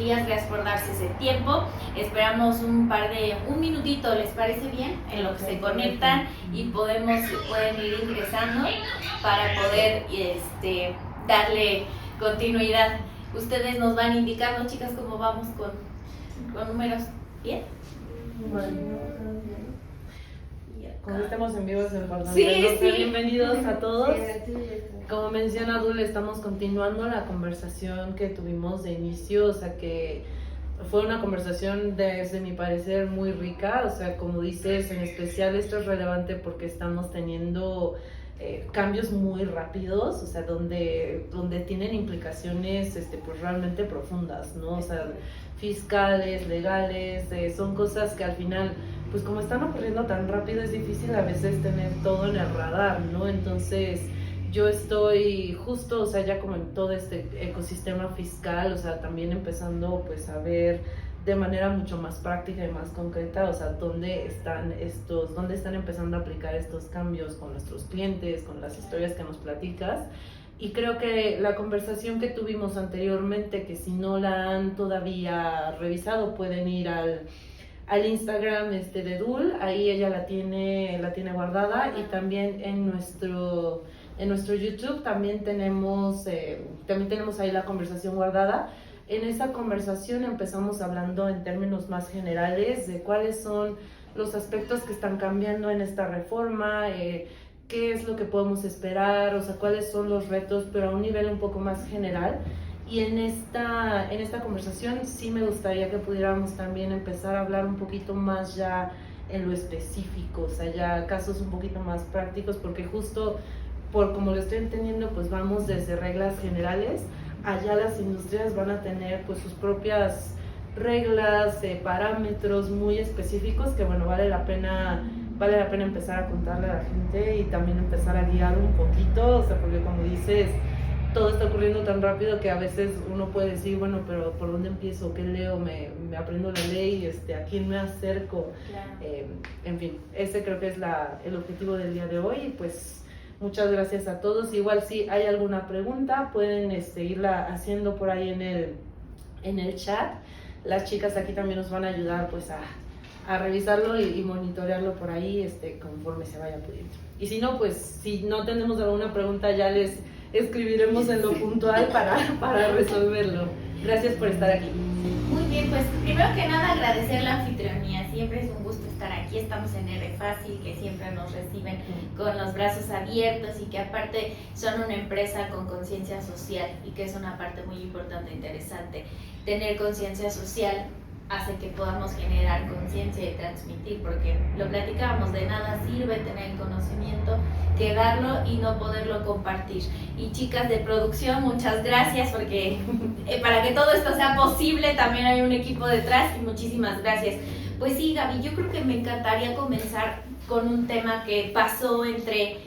días, gracias por darse ese tiempo. Esperamos un minutito, ¿les parece bien? En lo que se conectan y pueden ir ingresando para poder darle continuidad. Ustedes nos van indicando, chicas, cómo vamos con números. ¿Bien? Como estamos en vivo es importante. Sí. Bienvenidos a todos. Como menciona Dul, estamos continuando la conversación que tuvimos de inicio, o sea que fue una conversación desde mi parecer muy rica, o sea, como dices, en especial esto es relevante porque estamos teniendo cambios muy rápidos, o sea, donde tienen implicaciones pues realmente profundas, ¿no? O sea, fiscales, legales, son cosas que al final, pues como están ocurriendo tan rápido, es difícil a veces tener todo en el radar, ¿no? Entonces, yo estoy justo, o sea, ya como en todo este ecosistema fiscal, o sea, también empezando pues a ver de manera mucho más práctica y más concreta, o sea, dónde están empezando a aplicar estos cambios con nuestros clientes, con las historias que nos platicas. Y creo que la conversación que tuvimos anteriormente, que si no la han todavía revisado, pueden ir al Instagram de Dul, ahí ella la tiene guardada, y también en nuestro YouTube también tenemos ahí la conversación guardada. En esa conversación empezamos hablando en términos más generales de cuáles son los aspectos que están cambiando en esta reforma, qué es lo que podemos esperar, o sea, cuáles son los retos, pero a un nivel un poco más general. Y en esta conversación sí me gustaría que pudiéramos también empezar a hablar un poquito más ya en lo específico, o sea, ya casos un poquito más prácticos, porque justo por como lo estoy entendiendo, pues vamos desde reglas generales, allá las industrias van a tener pues sus propias reglas, parámetros muy específicos que bueno, vale la pena empezar a contarle a la gente y también empezar a guiar un poquito, o sea, porque como dices, todo está ocurriendo tan rápido que a veces uno puede decir, bueno, pero ¿por dónde empiezo? ¿Qué leo? ¿Me aprendo la ley? ¿A quién me acerco? Claro. En fin, ese creo que es el objetivo del día de hoy, y pues muchas gracias a todos. Igual si hay alguna pregunta pueden irla haciendo por ahí en el chat. Las chicas aquí también nos van a ayudar pues a revisarlo y monitorearlo por ahí conforme se vaya pudiendo. Y si no, pues si no tenemos alguna pregunta ya les escribiremos en lo puntual para resolverlo. Gracias por estar aquí. Muy bien, pues primero que nada agradecer la anfitrionía, siempre es un gusto estar aquí, estamos en R Fácil, que siempre nos reciben con los brazos abiertos y que aparte son una empresa con conciencia social y que es una parte muy importante e interesante. Tener conciencia social hace que podamos generar conciencia y transmitir, porque lo platicábamos, de nada sirve tener el conocimiento que darlo y no poderlo compartir. Y chicas de producción, muchas gracias, porque para que todo esto sea posible también hay un equipo detrás, y muchísimas gracias. Pues sí, Gaby, yo creo que me encantaría comenzar con un tema que pasó entre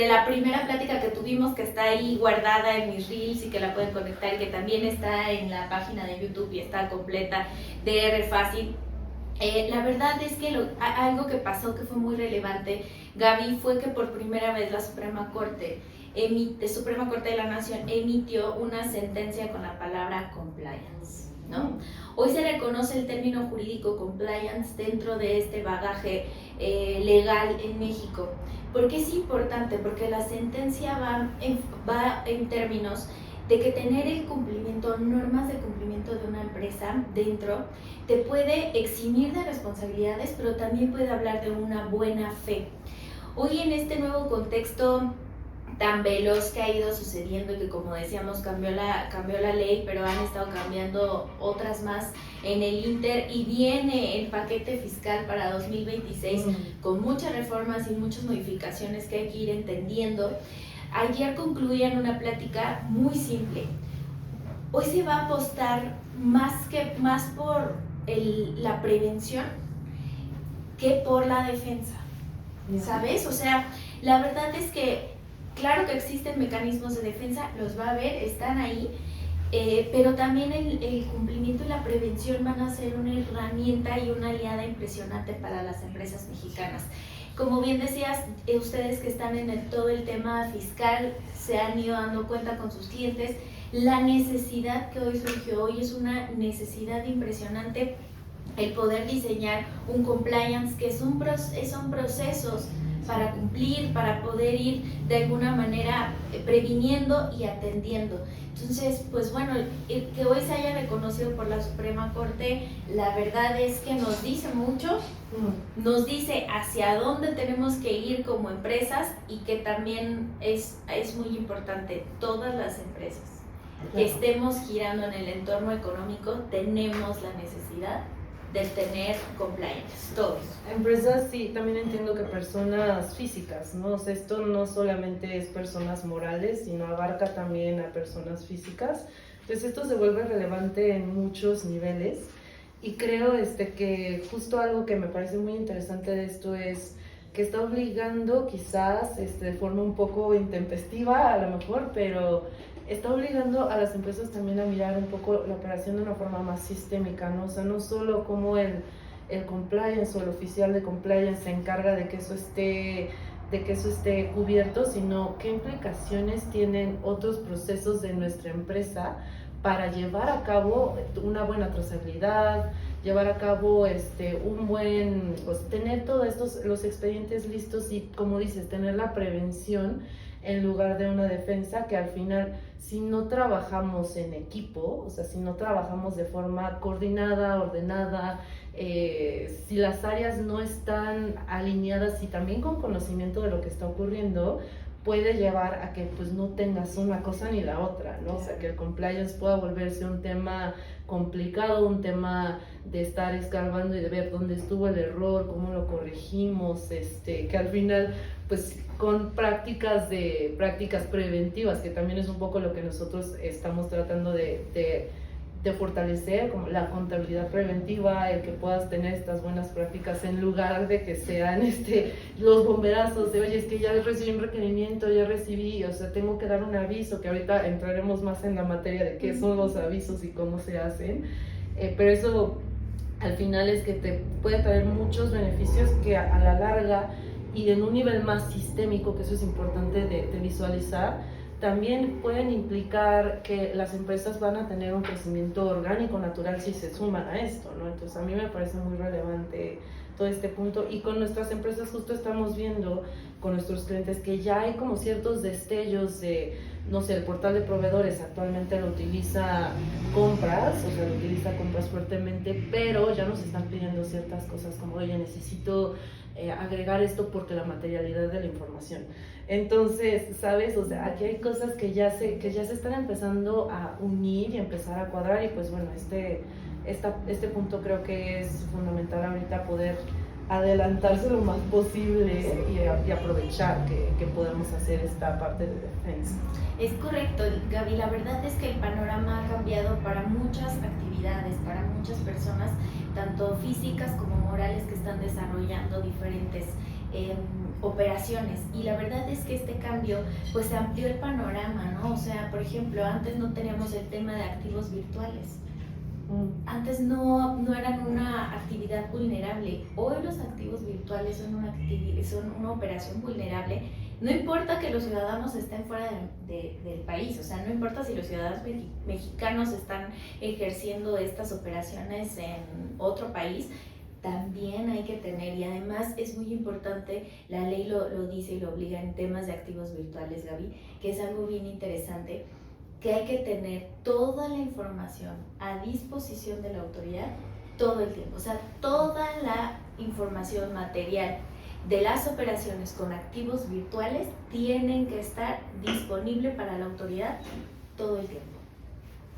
la primera plática que tuvimos, que está ahí guardada en mis reels y que la pueden conectar, y que también está en la página de YouTube y está completa de R Fácil. La verdad es que algo que pasó que fue muy relevante, Gaby, fue que por primera vez la Suprema Corte de la Nación emitió una sentencia con la palabra compliance, ¿no? Hoy se reconoce el término jurídico compliance dentro de este bagaje legal en México. ¿Por qué es importante? Porque la sentencia va en términos de que tener el cumplimiento, normas de cumplimiento de una empresa dentro, te puede eximir de responsabilidades, pero también puede hablar de una buena fe. Hoy en este nuevo contexto tan veloz que ha ido sucediendo, y que como decíamos cambió la ley, pero han estado cambiando otras más en el Inter, y viene el paquete fiscal para 2026 con muchas reformas y muchas modificaciones que hay que ir entendiendo. Ayer concluían una plática muy simple. Hoy se va a apostar más por la prevención que por la defensa, ¿sabes? O sea, la verdad es que claro que existen mecanismos de defensa, los va a haber, están ahí, pero también el cumplimiento y la prevención van a ser una herramienta y una aliada impresionante para las empresas mexicanas. Como bien decías, ustedes que están en todo el tema fiscal se han ido dando cuenta con sus clientes, la necesidad que hoy surgió. Hoy es una necesidad impresionante el poder diseñar un compliance, que son procesos para cumplir, para poder ir de alguna manera previniendo y atendiendo. Entonces, pues bueno, que hoy se haya reconocido por la Suprema Corte, la verdad es que nos dice mucho, nos dice hacia dónde tenemos que ir como empresas, y que también es muy importante, todas las empresas que estemos girando en el entorno económico tenemos la necesidad de tener compliance, todos. Empresas, sí, también entiendo que personas físicas, ¿no? O sea, esto no solamente es personas morales, sino abarca también a personas físicas. Entonces esto se vuelve relevante en muchos niveles, y creo que justo algo que me parece muy interesante de esto es que está obligando, quizás de forma un poco intempestiva a lo mejor, pero está obligando a las empresas también a mirar un poco la operación de una forma más sistémica, ¿no? O sea, no solo como el compliance o el oficial de compliance se encarga de que eso esté cubierto, sino qué implicaciones tienen otros procesos de nuestra empresa para llevar a cabo una buena trazabilidad, llevar a cabo tener todos los expedientes listos, y como dices, tener la prevención en lugar de una defensa, que al final, si no trabajamos en equipo, o sea, si no trabajamos de forma coordinada, ordenada, si las áreas no están alineadas y también con conocimiento de lo que está ocurriendo, puede llevar a que pues no tengas una cosa ni la otra, ¿no? O sea, que el compliance pueda volverse un tema complicado, un tema de estar escarbando y de ver dónde estuvo el error, cómo lo corregimos, que al final pues con prácticas preventivas, que también es un poco lo que nosotros estamos tratando de fortalecer, como la contabilidad preventiva, el que puedas tener estas buenas prácticas en lugar de que sean los bomberazos de, oye, es que ya recibí un requerimiento, ya recibí, o sea, tengo que dar un aviso, que ahorita entraremos más en la materia de qué son los avisos y cómo se hacen, pero eso al final es que te puede traer muchos beneficios que a la larga y en un nivel más sistémico, que eso es importante de visualizar, también pueden implicar que las empresas van a tener un crecimiento orgánico, natural, si se suman a esto, ¿no? Entonces a mí me parece muy relevante todo este punto, y con nuestras empresas justo estamos viendo con nuestros clientes que ya hay como ciertos destellos de, no sé, el portal de proveedores actualmente lo utiliza compras fuertemente, pero ya nos están pidiendo ciertas cosas como, oye, necesito agregar esto porque la materialidad de la información. Entonces, ¿sabes? O sea, aquí hay cosas que ya se están empezando a unir y empezar a cuadrar, y pues bueno, este punto creo que es fundamental ahorita poder adelantarse lo más posible y aprovechar que podemos hacer esta parte de defensa. Es correcto, Gaby, la verdad es que el panorama ha cambiado para muchas actividades, para muchas personas, tanto físicas como morales, que están desarrollando diferentes operaciones, y la verdad es que este cambio pues amplió el panorama, ¿no? O sea, por ejemplo, antes no teníamos el tema de activos virtuales. Antes no eran una actividad vulnerable. Hoy los activos virtuales son una operación vulnerable. No importa que los ciudadanos estén fuera del país, o sea, no importa si los ciudadanos mexicanos están ejerciendo estas operaciones en otro país, también hay que tener, y además es muy importante, la ley lo dice y lo obliga en temas de activos virtuales, Gaby, que es algo bien interesante, que hay que tener toda la información a disposición de la autoridad todo el tiempo. O sea, toda la información material de las operaciones con activos virtuales tienen que estar disponible para la autoridad todo el tiempo.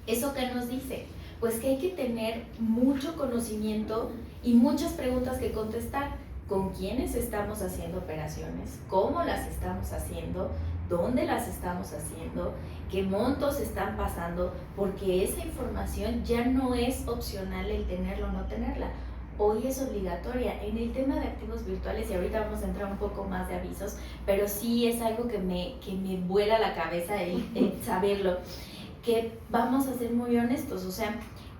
¿Eso qué nos dice? Pues que hay que tener mucho conocimiento y muchas preguntas que contestar. ¿Con quiénes estamos haciendo operaciones? ¿Cómo las estamos haciendo? ¿Dónde las estamos haciendo? ¿Qué montos están pasando? Porque esa información ya no es opcional el tenerla o no tenerla. Hoy es obligatoria. En el tema de activos virtuales, y ahorita vamos a entrar un poco más de avisos, pero sí es algo que me vuela la cabeza el saberlo, que vamos a ser muy honestos, o sea,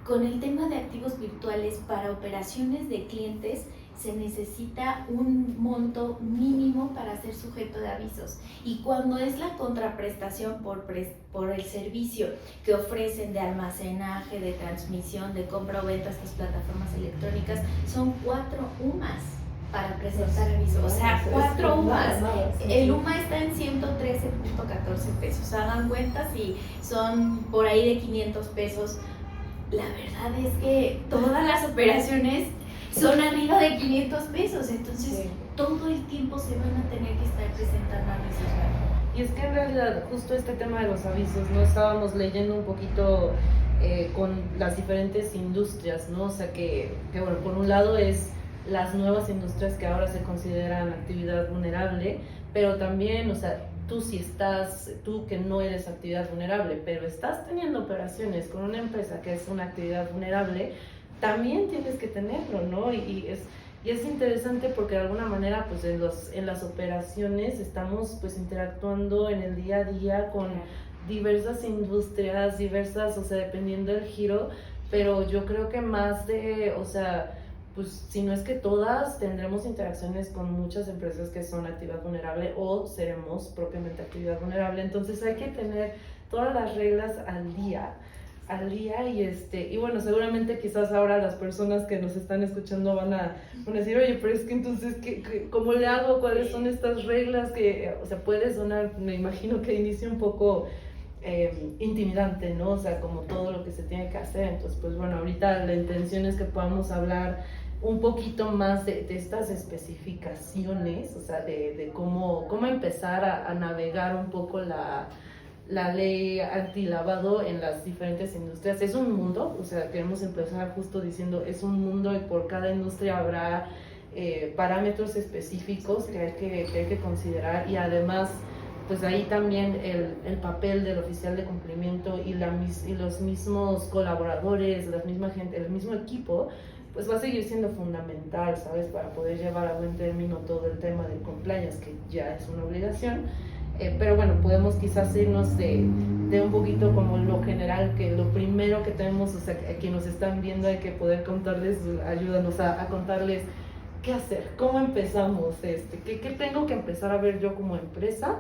con el tema de activos virtuales para operaciones de clientes, se necesita un monto mínimo para ser sujeto de avisos. Y cuando es la contraprestación por el servicio que ofrecen de almacenaje, de transmisión, de compra o venta a estas plataformas electrónicas, son 4 UMAS para presentar aviso. O sea, 4 UMAS. El UMA está en 113.14 pesos. Hagan cuentas y son por ahí de 500 pesos. La verdad es que todas las operaciones son arriba de 500 pesos, entonces sí, todo el tiempo se van a tener que estar presentando avisos. Y es que en realidad justo este tema de los avisos, ¿no? Estábamos leyendo un poquito con las diferentes industrias, ¿no? O sea que bueno, por un lado es las nuevas industrias que ahora se consideran actividad vulnerable, pero también, o sea, tú que no eres actividad vulnerable, pero estás teniendo operaciones con una empresa que es una actividad vulnerable, también tienes que tenerlo, ¿no? Y es interesante porque de alguna manera, pues en las operaciones estamos pues interactuando en el día a día con diversas industrias, o sea, dependiendo del giro, pero yo creo que más o sea, pues si no es que todas, tendremos interacciones con muchas empresas que son actividad vulnerable o seremos propiamente actividad vulnerable, entonces hay que tener todas las reglas al día y bueno, seguramente quizás ahora las personas que nos están escuchando van a decir, oye, pero es que entonces, ¿cómo le hago? ¿Cuáles son estas reglas? O sea, puede sonar, me imagino que inicia un poco intimidante, ¿no? O sea, como todo lo que se tiene que hacer. Entonces, pues bueno, ahorita la intención es que podamos hablar un poquito más de estas especificaciones, o sea, de cómo empezar a navegar un poco la ley antilavado en las diferentes industrias. Es un mundo, o sea, queremos empezar justo diciendo, es un mundo y por cada industria habrá parámetros específicos que hay que considerar, y además pues ahí también el papel del oficial de cumplimiento y los mismos colaboradores, la misma gente, el mismo equipo, pues va a seguir siendo fundamental, ¿sabes? Para poder llevar a buen término todo el tema del compliance, que ya es una obligación. Pero bueno, podemos quizás irnos de un poquito como lo general, que lo primero que tenemos, o sea, que nos están viendo hay que poder contarles, ayúdanos a contarles qué hacer, cómo empezamos, qué tengo que empezar a ver yo como empresa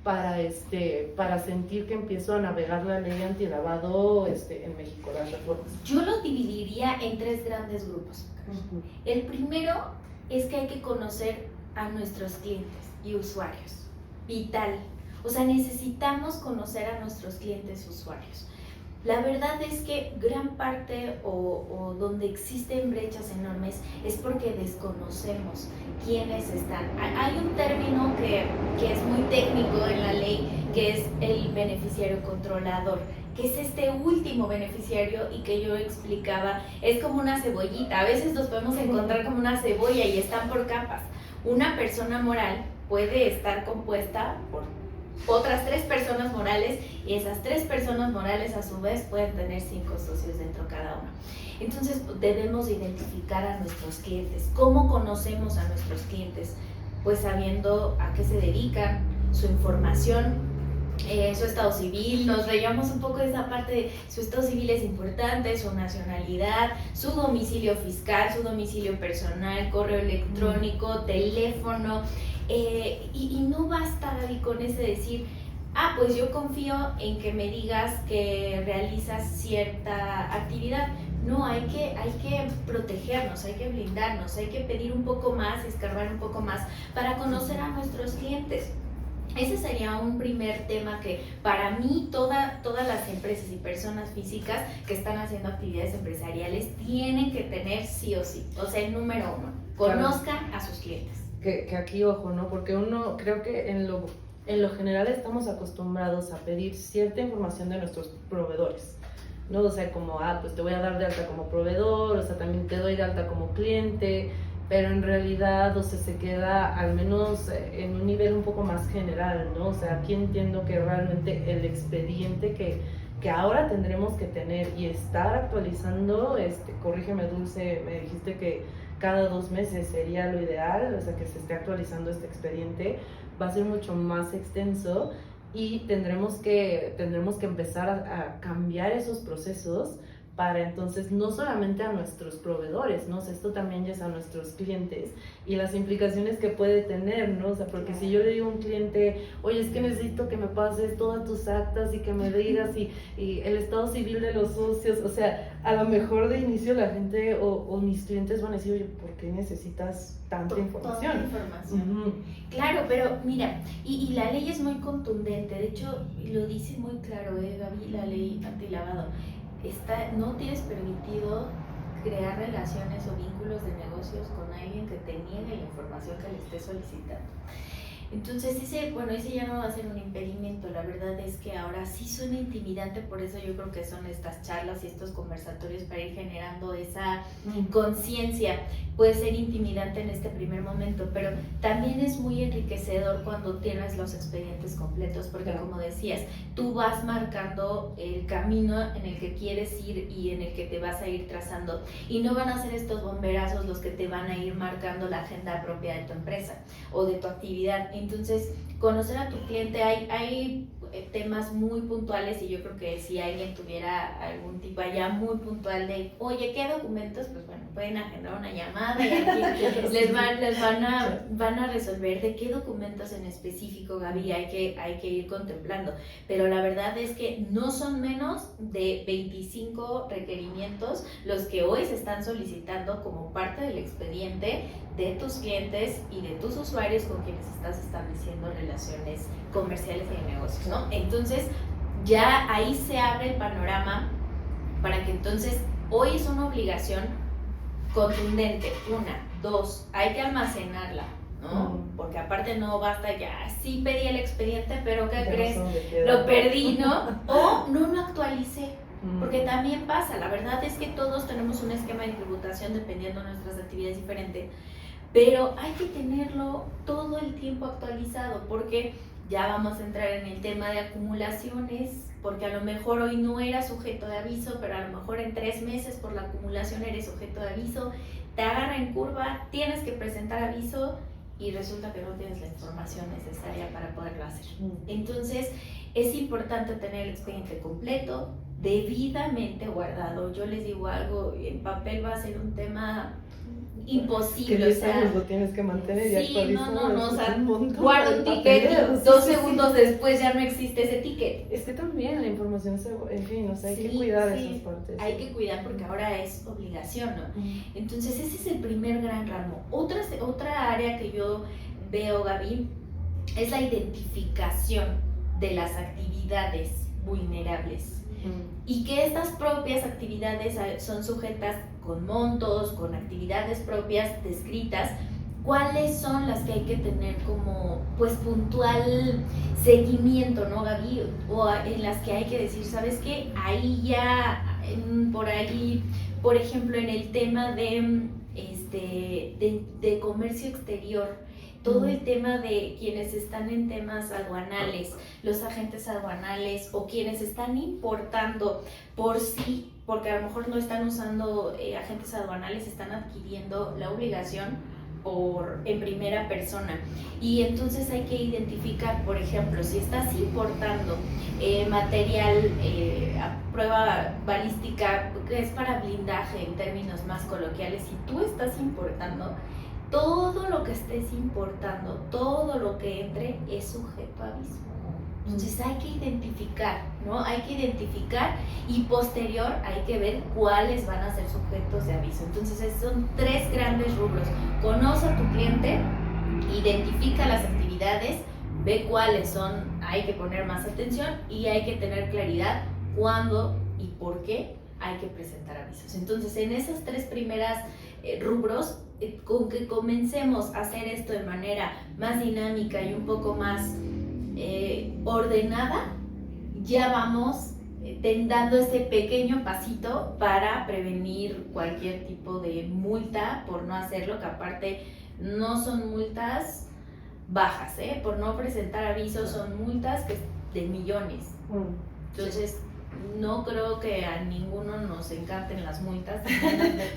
para sentir que empiezo a navegar la ley antilavado en México, las reformas. Yo lo dividiría en 3 grandes grupos. El primero es que hay que conocer a nuestros clientes y usuarios. Vital. O sea, necesitamos conocer a nuestros clientes usuarios. La verdad es que gran parte o donde existen brechas enormes es porque desconocemos quiénes están. Hay un término que es muy técnico en la ley, que es el beneficiario controlador, que es este último beneficiario y que yo explicaba, es como una cebollita. A veces los podemos encontrar como una cebolla y están por capas. Una persona moral puede estar compuesta por otras 3 personas morales, y esas 3 personas morales a su vez pueden tener 5 socios dentro cada uno. Entonces debemos identificar a nuestros clientes. ¿Cómo conocemos a nuestros clientes? Pues sabiendo a qué se dedican, su información, su estado civil. Nos reíamos un poco de esa parte de su estado civil es importante, su nacionalidad, su domicilio fiscal, su domicilio personal, correo electrónico, teléfono. Y no basta, Gaby, con ese decir, pues yo confío en que me digas que realizas cierta actividad. No, hay que protegernos, hay que blindarnos, hay que pedir un poco más, escarbar un poco más para conocer a nuestros clientes. Ese sería un primer tema que para mí todas las empresas y personas físicas que están haciendo actividades empresariales tienen que tener sí o sí. O sea, el número 1, conozcan a sus clientes. Que aquí, ojo, ¿no? Porque uno, creo que en lo general estamos acostumbrados a pedir cierta información de nuestros proveedores, ¿no? O sea, como, pues te voy a dar de alta como proveedor, o sea, también te doy de alta como cliente, pero en realidad, o sea, se queda al menos en un nivel un poco más general, ¿no? O sea, aquí entiendo que realmente el expediente que ahora tendremos que tener y estar actualizando, corrígeme, Dulce, me dijiste que cada 2 meses sería lo ideal, o sea, que se esté actualizando este expediente, va a ser mucho más extenso y tendremos que empezar a cambiar esos procesos para entonces no solamente a nuestros proveedores, ¿no? O sea, esto también ya es a nuestros clientes y las implicaciones que puede tener, ¿no? O sea, porque si yo le digo a un cliente, oye, es que necesito que me pases todas tus actas y que me digas y el estado civil de los socios, o sea, a lo mejor de inicio la gente o mis clientes van a decir, oye, ¿por qué necesitas tanta información? Toda información. Claro, pero mira, y la ley es muy contundente, de hecho lo dice muy claro, Gaby, la ley antilavado. No tienes permitido crear relaciones o vínculos de negocios con alguien que te niegue la información que le esté solicitando. Entonces ese ya no va a ser un impedimento. La verdad es que ahora sí suena intimidante, por eso yo creo que son estas charlas y estos conversatorios para ir generando esa conciencia. Puede ser intimidante en este primer momento, pero también es muy enriquecedor cuando tienes los expedientes completos, porque como decías, tú vas marcando el camino en el que quieres ir y en el que te vas a ir trazando, y no van a ser estos bomberazos los que te van a ir marcando la agenda propia de tu empresa o de tu actividad. Entonces, conocer a tu cliente, hay temas muy puntuales, y yo creo que si alguien tuviera algún tipo allá muy puntual de, oye, ¿qué documentos? Pues bueno, pueden agendar una llamada y aquí les van a resolver de qué documentos en específico, Gaby, hay que ir contemplando. Pero la verdad es que no son menos de 25 requerimientos los que hoy se están solicitando como parte del expediente de tus clientes y de tus usuarios con quienes estás estableciendo relaciones comerciales y de negocios, ¿no? Entonces, ya ahí se abre el panorama para que entonces hoy es una obligación contundente. 1, 2, hay que almacenarla, ¿no? Porque aparte no basta ya, sí pedí el expediente, pero ¿qué crees? Lo perdí, ¿no? O no lo actualicé. Porque también pasa, la verdad es que todos tenemos un esquema de tributación dependiendo de nuestras actividades diferentes, pero hay que tenerlo todo el tiempo actualizado, porque ya vamos a entrar en el tema de acumulaciones, porque a lo mejor hoy no era sujeto de aviso, pero a lo mejor en 3 meses por la acumulación eres sujeto de aviso, te agarra en curva, tienes que presentar aviso y resulta que no tienes la información necesaria para poderlo hacer. Entonces es importante tener el expediente completo, debidamente guardado. Yo les digo algo, en papel va a ser un tema imposible, que 10 años lo tienes que mantener y actualizar. O sea, guardo un ticket y 2 segundos después ya no existe ese ticket. Es que también la información en fin, o sea, hay que cuidar esas partes. Hay que cuidar porque ahora es obligación, ¿no? Entonces ese es el primer gran ramo. Otra área que yo veo, Gaby, es la identificación de las actividades vulnerables. Y que estas propias actividades son sujetas con montos, con actividades propias descritas, cuáles son las que hay que tener como pues puntual seguimiento, ¿no, Gaby? O en las que hay que decir, ¿sabes qué? Ahí ya, por ahí, por ejemplo, en el tema de comercio exterior, todo el tema de quienes están en temas aduanales, los agentes aduanales o quienes están importando por sí, porque a lo mejor no están usando agentes aduanales, están adquiriendo la obligación en primera persona. Y entonces hay que identificar, por ejemplo, si estás importando material a prueba balística, que es para blindaje en términos más coloquiales, si tú estás importando, todo lo que estés importando, todo lo que entre es sujeto a aviso. Entonces hay que identificar, ¿no? Hay que identificar y posterior hay que ver cuáles van a ser sujetos de aviso. Entonces esos son 3 grandes rubros. Conoce a tu cliente, identifica las actividades, ve cuáles son, hay que poner más atención y hay que tener claridad cuándo y por qué hay que presentar avisos. Entonces en esas 3 primeras rubros, con que comencemos a hacer esto de manera más dinámica y un poco más ordenada, ya vamos dando ese pequeño pasito para prevenir cualquier tipo de multa por no hacerlo, que aparte no son multas bajas, por no presentar avisos son multas de millones. Entonces no creo que a ninguno nos encanten las multas.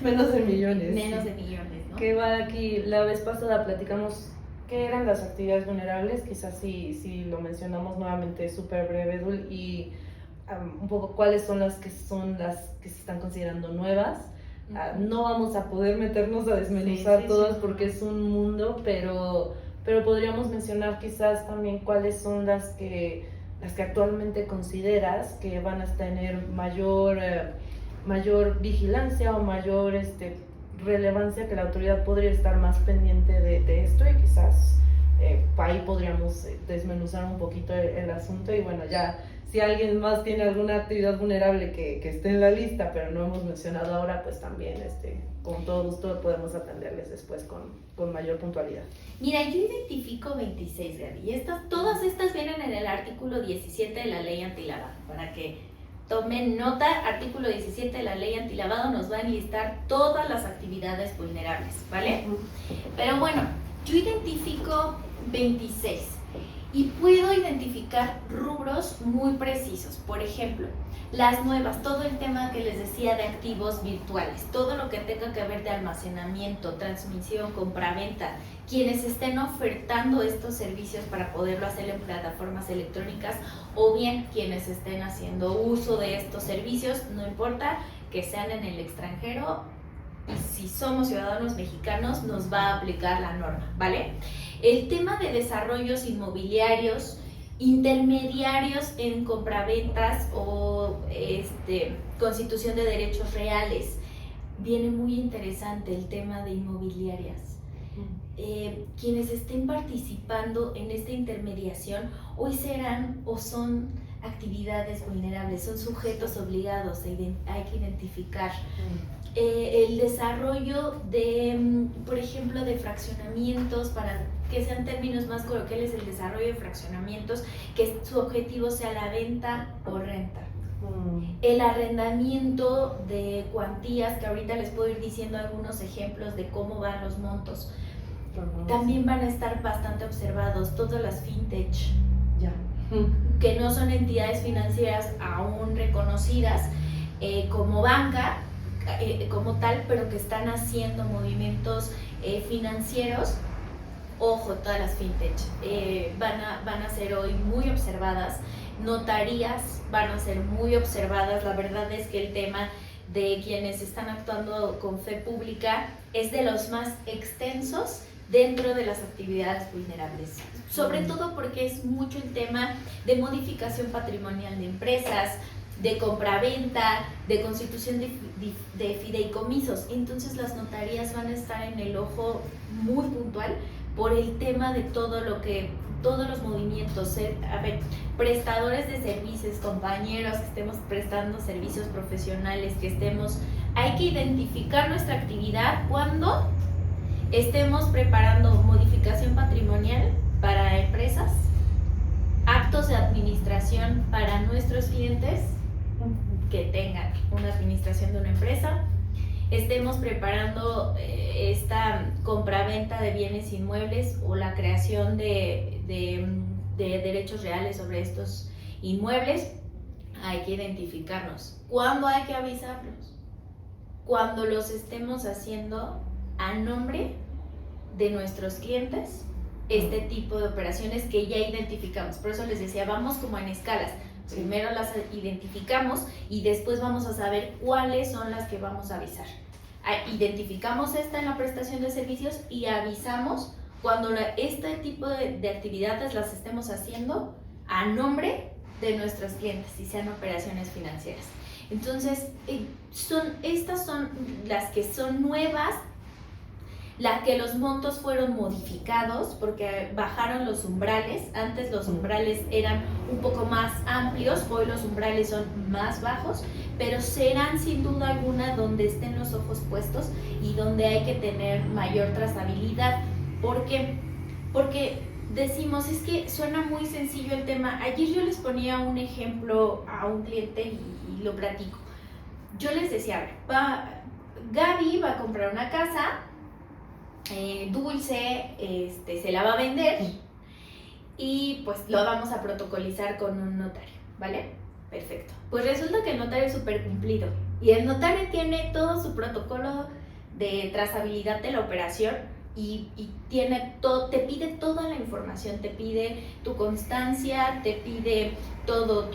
Menos de millones. Menos de millones, ¿no? Que va aquí, la vez pasada platicamos qué eran las actividades vulnerables, quizás sí lo mencionamos nuevamente súper breve, Dul, y un poco cuáles son las que se están considerando nuevas. No vamos a poder meternos a desmenuzar todas porque es un mundo, pero podríamos mencionar quizás también cuáles son las que actualmente consideras que van a tener mayor vigilancia o mayor relevancia, que la autoridad podría estar más pendiente de esto, y quizás ahí podríamos desmenuzar un poquito el asunto. Y bueno, ya si alguien más tiene alguna actividad vulnerable que esté en la lista, pero no hemos mencionado ahora, pues también con todo gusto podemos atenderles después con mayor puntualidad. Mira, yo identifico 26, Gaby, y todas estas vienen en el artículo 17 de la ley antilavado, para que tomen nota. Artículo 17 de la ley antilavado nos va a enlistar todas las actividades vulnerables, ¿vale? Pero bueno, yo identifico 26 y puedo identificar rubros muy precisos. Por ejemplo, las nuevas, todo el tema que les decía de activos virtuales, todo lo que tenga que ver de almacenamiento, transmisión, compraventa, quienes estén ofertando estos servicios para poderlo hacer en plataformas electrónicas, o bien quienes estén haciendo uso de estos servicios, no importa que sean en el extranjero, y si somos ciudadanos mexicanos nos va a aplicar la norma, ¿vale? El tema de desarrollos inmobiliarios, intermediarios en compraventas o constitución de derechos reales, viene muy interesante el tema de inmobiliarias. Quienes estén participando en esta intermediación hoy serán o son actividades vulnerables, son sujetos obligados, hay que identificar. El desarrollo de, por ejemplo, de fraccionamientos, para que sean términos más coloquiales, el desarrollo de fraccionamientos, que su objetivo sea la venta o renta. El arrendamiento de cuantías, que ahorita les puedo ir diciendo algunos ejemplos de cómo van los montos. También van a estar bastante observados todas las fintech, que no son entidades financieras aún reconocidas como banca, como tal, pero que están haciendo movimientos financieros. Ojo, todas las fintech van a ser hoy muy observadas. Notarías van a ser muy observadas. La verdad es que el tema de quienes están actuando con fe pública es de los más extensos dentro de las actividades vulnerables, sobre todo porque es mucho el tema de modificación patrimonial de empresas, de compraventa, de constitución de fideicomisos. Entonces las notarías van a estar en el ojo muy puntual por el tema de todos los movimientos. Prestadores de servicios, compañeros que estemos prestando servicios profesionales, hay que identificar nuestra actividad cuando estemos preparando modificación patrimonial para empresas, actos de administración para nuestros clientes que tengan una administración de una empresa, estemos preparando esta compraventa de bienes inmuebles o la creación de derechos reales sobre estos inmuebles. Hay que identificarnos. ¿Cuándo hay que avisarlos? Cuando los estemos haciendo a nombre de nuestros clientes, este tipo de operaciones que ya identificamos. Por eso les decía, vamos como en escalas. Primero las identificamos y después vamos a saber cuáles son las que vamos a avisar. Identificamos esta en la prestación de servicios y avisamos cuando este tipo de actividades las estemos haciendo a nombre de nuestros clientes y sean operaciones financieras. Entonces, estas son las que son nuevas, las que los montos fueron modificados porque bajaron los umbrales. Antes los umbrales eran un poco más amplios, hoy los umbrales son más bajos, pero serán sin duda alguna donde estén los ojos puestos y donde hay que tener mayor trazabilidad. ¿Por qué? Porque decimos, es que suena muy sencillo el tema. Ayer yo les ponía un ejemplo a un cliente y lo platico. Yo les decía, Gaby va a comprar una casa, Dulce se la va a vender y pues lo vamos a protocolizar con un notario, ¿vale? Perfecto. Pues resulta que el notario es súper cumplido y el notario tiene todo su protocolo de trazabilidad de la operación, tiene todo, te pide toda la información, te pide tu constancia, te pide todo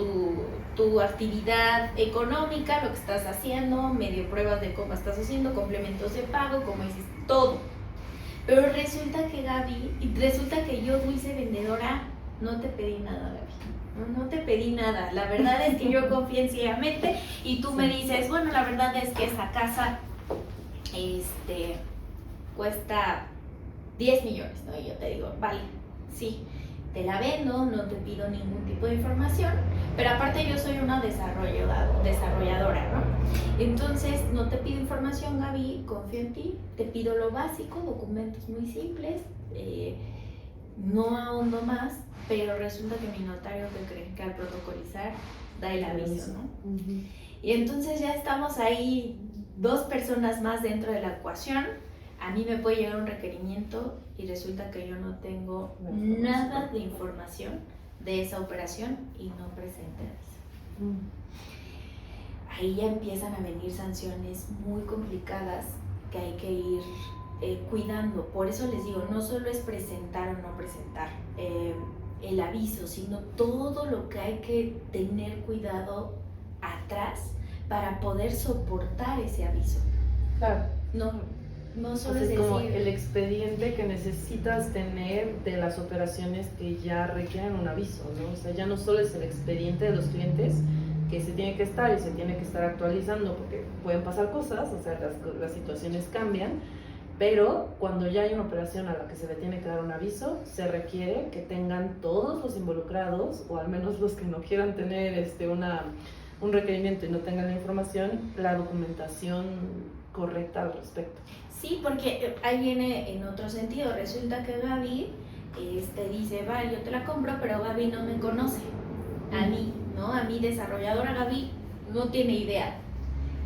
tu actividad económica, lo que estás haciendo, medio pruebas de cómo estás haciendo, complementos de pago, como dices, todo. Pero resulta que yo, Dulce Vendedora, no te pedí nada, Gaby. No te pedí nada. La verdad es que yo confié ciegamente y tú me dices, bueno, la verdad es que esa casa cuesta 10 millones, ¿no? Y yo te digo, vale, sí, te la vendo, no te pido ningún tipo de información, pero aparte yo soy una desarrolladora, ¿no? Entonces, no te pido información, Gaby, confío en ti, te pido lo básico, documentos muy simples, no ahondo más, pero resulta que mi notario, ¿qué cree? Que al protocolizar da el aviso, ¿no? Uh-huh. Y entonces ya estamos ahí, 2 personas más dentro de la ecuación. A mí me puede llegar un requerimiento y resulta que yo no tengo nada de información de esa operación y no presente aviso. Ahí ya empiezan a venir sanciones muy complicadas que hay que ir cuidando. Por eso les digo, no solo es presentar o no presentar el aviso, sino todo lo que hay que tener cuidado atrás para poder soportar ese aviso. Claro. No solo es como decir, el expediente que necesitas tener de las operaciones que ya requieren un aviso, ¿no? O sea, ya no solo es el expediente de los clientes que se tiene que estar y se tiene que estar actualizando porque pueden pasar cosas, o sea, las situaciones cambian, pero cuando ya hay una operación a la que se le tiene que dar un aviso, se requiere que tengan todos los involucrados, o al menos los que no quieran tener un requerimiento y no tengan la información, la documentación correcta al respecto. Sí, porque ahí viene en otro sentido. Resulta que Gaby dice, vale, yo te la compro, pero Gaby no me conoce. A mí, ¿no? A mí, desarrolladora, Gaby no tiene idea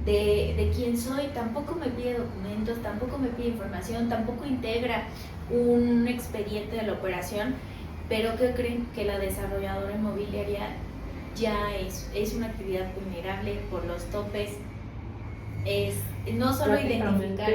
de quién soy, tampoco me pide documentos, tampoco me pide información, tampoco integra un expediente de la operación, pero ¿qué creen? Que la desarrolladora inmobiliaria ya es una actividad vulnerable por los topes. No solo identificar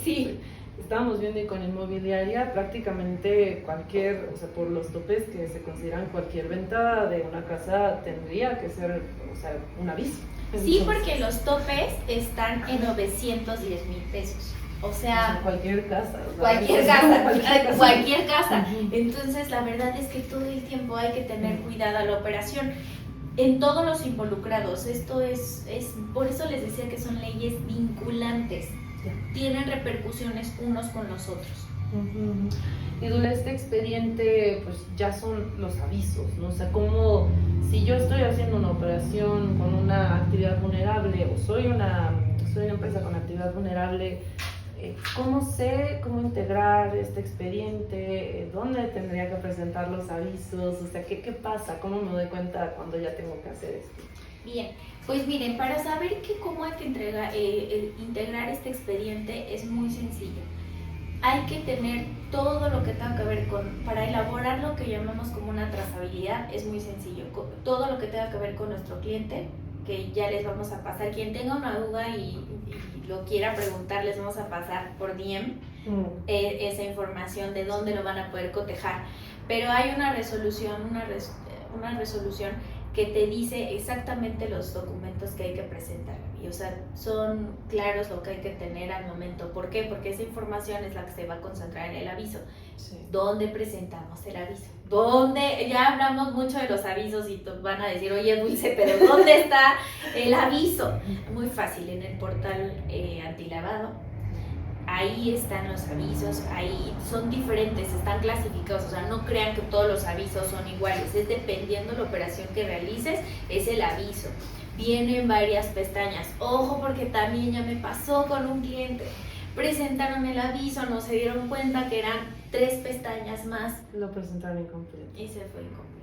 sí, estábamos viendo y con inmobiliaria prácticamente cualquier, o sea, por los topes que se consideran, cualquier venta de una casa tendría que ser, o sea, un aviso. Sí, porque los topes están en 910,000 pesos. O sea, cualquier casa. Cualquier casa. Entonces, la verdad es que todo el tiempo hay que tener cuidado a la operación. En todos los involucrados, esto es por eso les decía que son leyes vinculantes, tienen repercusiones unos con los otros. Y Dula, este expediente, pues ya son los avisos, ¿no? O sea, como si yo estoy haciendo una operación con una actividad vulnerable o soy una empresa con actividad vulnerable, ¿cómo sé cómo integrar este expediente? ¿Dónde tendría que presentar los avisos? O sea, ¿qué pasa? ¿Cómo me doy cuenta cuando ya tengo que hacer esto? Bien, pues miren, para saber cómo hay que integrar este expediente es muy sencillo. Hay que tener todo lo que tenga que ver para elaborar lo que llamamos como una trazabilidad, es muy sencillo. Todo lo que tenga que ver con nuestro cliente, que ya les vamos a pasar. Quien tenga una duda y lo quiera preguntar, les vamos a pasar por DM esa información de dónde lo van a poder cotejar. Pero hay una resolución que te dice exactamente los documentos que hay que presentar. Y, o sea, son claros lo que hay que tener al momento. ¿Por qué? Porque esa información es la que se va a concentrar en el aviso. Sí. ¿Dónde presentamos el aviso? ¿Dónde? Ya hablamos mucho de los avisos y van a decir, oye, Dulce, pero ¿dónde está el aviso? Muy fácil, en el portal antilavado. Ahí están los avisos, ahí son diferentes, están clasificados, o sea, no crean que todos los avisos son iguales, es dependiendo de la operación que realices, es el aviso. Vienen varias pestañas, ojo porque también ya me pasó con un cliente, presentaron el aviso, no se dieron cuenta que eran 3 pestañas más. Lo presentaron incompleto. Y se fue incompleto.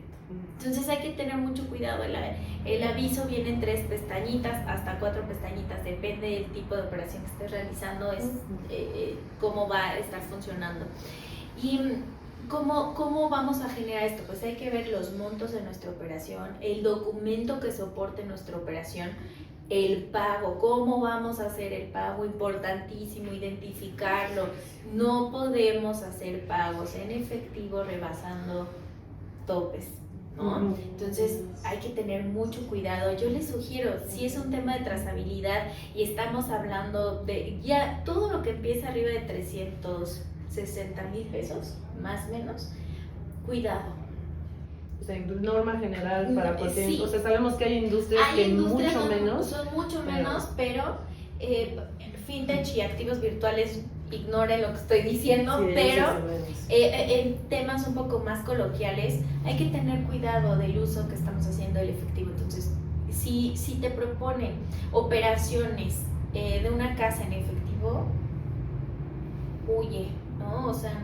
Entonces hay que tener mucho cuidado, el aviso viene en 3 pestañitas hasta 4 pestañitas, depende del tipo de operación que estés realizando, es cómo va a estar funcionando. Y ¿cómo vamos a generar esto? Pues hay que ver los montos de nuestra operación, el documento que soporte nuestra operación, El pago, ¿cómo vamos a hacer el pago? Importantísimo identificarlo. No podemos hacer pagos en efectivo rebasando topes, ¿no? Entonces hay que tener mucho cuidado. Yo les sugiero, si es un tema de trazabilidad y estamos hablando de ya todo lo que empieza arriba de 360,000 pesos, más o menos, cuidado. O sea, norma general para cualquier... Sí. O sea, sabemos que hay industrias mucho menos. Son mucho menos, pero fintech y activos virtuales, ignoren lo que estoy diciendo, sí, pero en temas un poco más coloquiales hay que tener cuidado del uso que estamos haciendo del efectivo. Entonces, si te proponen operaciones de una casa en efectivo, huye, ¿no? O sea,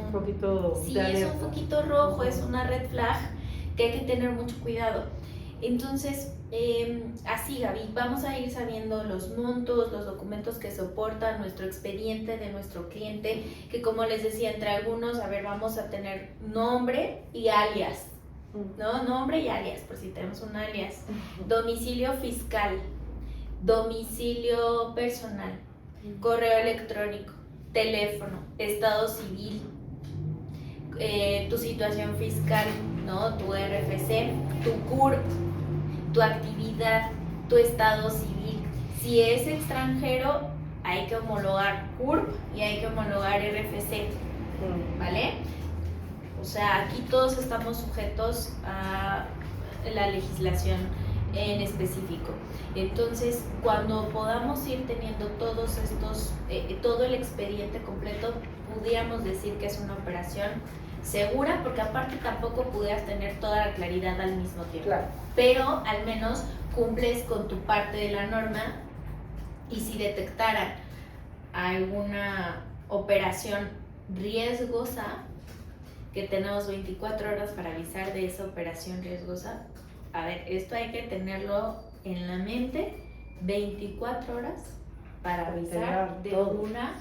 un poquito sí, es un poquito rojo, es una red flag que hay que tener mucho cuidado. Entonces, así, Gaby, vamos a ir sabiendo los montos, los documentos que soporta nuestro expediente de nuestro cliente, que como les decía, entre algunos, a ver, vamos a tener nombre y alias, ¿no? Nombre y alias, por si tenemos un alias. Domicilio fiscal, domicilio personal, correo electrónico, teléfono, estado civil, tu situación fiscal, ¿no? Tu RFC, tu CURP, tu actividad, tu estado civil. Si es extranjero, hay que homologar CURP y hay que homologar RFC, ¿vale? O sea, aquí todos estamos sujetos a la legislación en específico. Entonces, cuando podamos ir teniendo todos estos, todo el expediente completo, pudiéramos decir que es una operación segura, porque aparte tampoco pudieras tener toda la claridad al mismo tiempo. Claro. Pero al menos cumples con tu parte de la norma, y si detectaran alguna operación riesgosa, que tenemos 24 horas para avisar de esa operación riesgosa. A ver, esto hay que tenerlo en la mente, 24 horas para avisar de una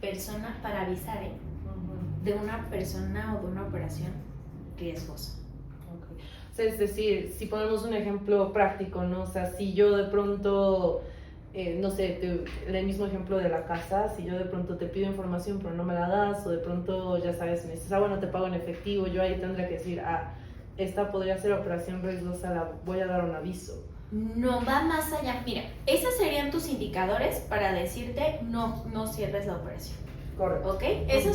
persona, para avisar, de una persona o de una operación riesgosa. Okay. O sea, es decir, si ponemos un ejemplo práctico, ¿no? O sea, si yo de pronto, no sé, el mismo ejemplo de la casa, si yo de pronto te pido información pero no me la das, o de pronto, ya sabes, me dices, bueno, te pago en efectivo, yo ahí tendría que decir, esta podría ser operación riesgosa, la voy a dar un aviso. No, va más allá. Mira, esos serían tus indicadores para decirte no cierres la operación. Correcto. ¿Ok? Eso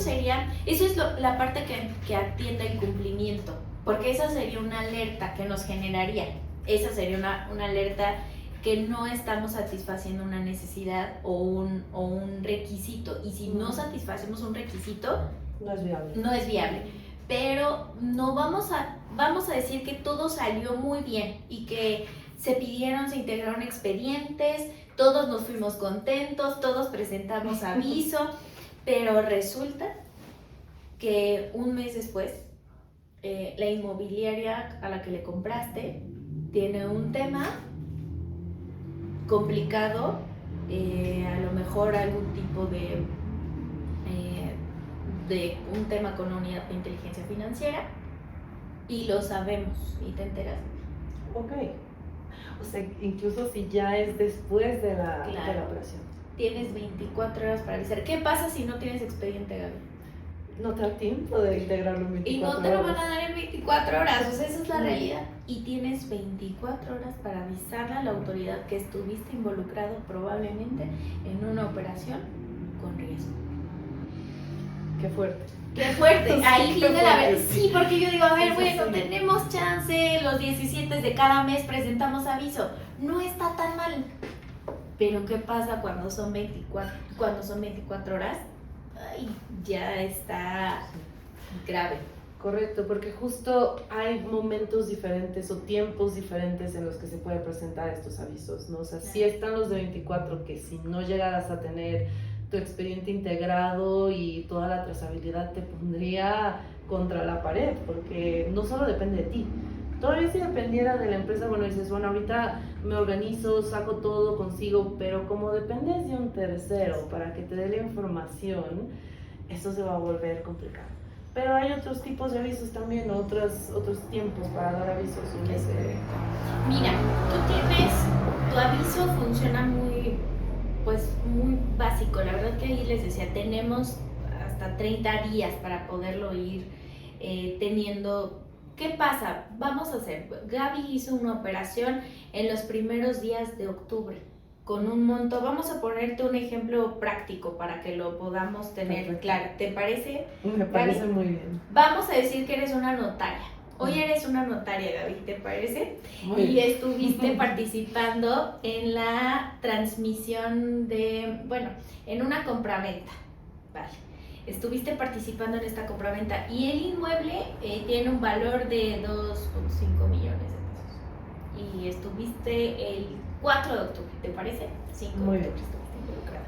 es la parte que atiende el cumplimiento, porque esa sería una alerta que nos generaría. Esa sería una alerta que no estamos satisfaciendo una necesidad o un requisito. Y si no satisfacemos un requisito, no es viable. Pero no vamos a decir que todo salió muy bien y que se integraron expedientes, todos nos fuimos contentos, todos presentamos aviso, pero resulta que un mes después la inmobiliaria a la que le compraste tiene un tema complicado, a lo mejor algún tipo de un tema con una unidad de inteligencia financiera, y lo sabemos y te enteras. Ok. O sea, incluso si ya es después de la operación. Tienes 24 horas para avisar. ¿Qué pasa si no tienes expediente, Gaby? No te da tiempo de integrarlo en 24 horas. Y no te lo van a dar en 24 horas, o sea, esa es la realidad. Y tienes 24 horas para avisarle a la autoridad que estuviste involucrado probablemente en una operación con riesgo. Qué fuerte. Qué fuerte. Ahí viene la verdad. Sí, porque yo digo, a ver, bueno, tenemos chance, los 17 de cada mes presentamos aviso. No está tan mal. Pero ¿qué pasa cuando son 24 horas? Ay, ya está grave. Correcto, porque justo hay momentos diferentes o tiempos diferentes en los que se puede presentar estos avisos, ¿no? O sea, sí están los de 24, que si no llegaras a tener tu expediente integrado y toda la trazabilidad te pondría contra la pared, porque no solo depende de ti. Todavía si dependiera de la empresa, bueno, dices, bueno, ahorita me organizo, saco todo, consigo, pero como dependes de un tercero para que te dé la información, eso se va a volver complicado. pero hay otros tipos de avisos también, otros tiempos para dar avisos. Mira, tu aviso funciona muy básico. La verdad que ahí les decía, tenemos hasta 30 días para poderlo ir teniendo. ¿Qué pasa? Vamos a hacer, Gaby hizo una operación en los primeros días de octubre con un monto, vamos a ponerte un ejemplo práctico para que lo podamos tener claro. ¿Te parece? Me parece muy bien. Vamos a decir que eres una notaria. Hoy eres una notaria, Gaby, ¿te parece? Y estuviste participando en la transmisión en una compraventa, ¿vale? Estuviste participando en esta compraventa y el inmueble tiene un valor de 2.5 millones de pesos. Y estuviste el 4 de octubre, ¿te parece? 5 de octubre estuviste involucrada.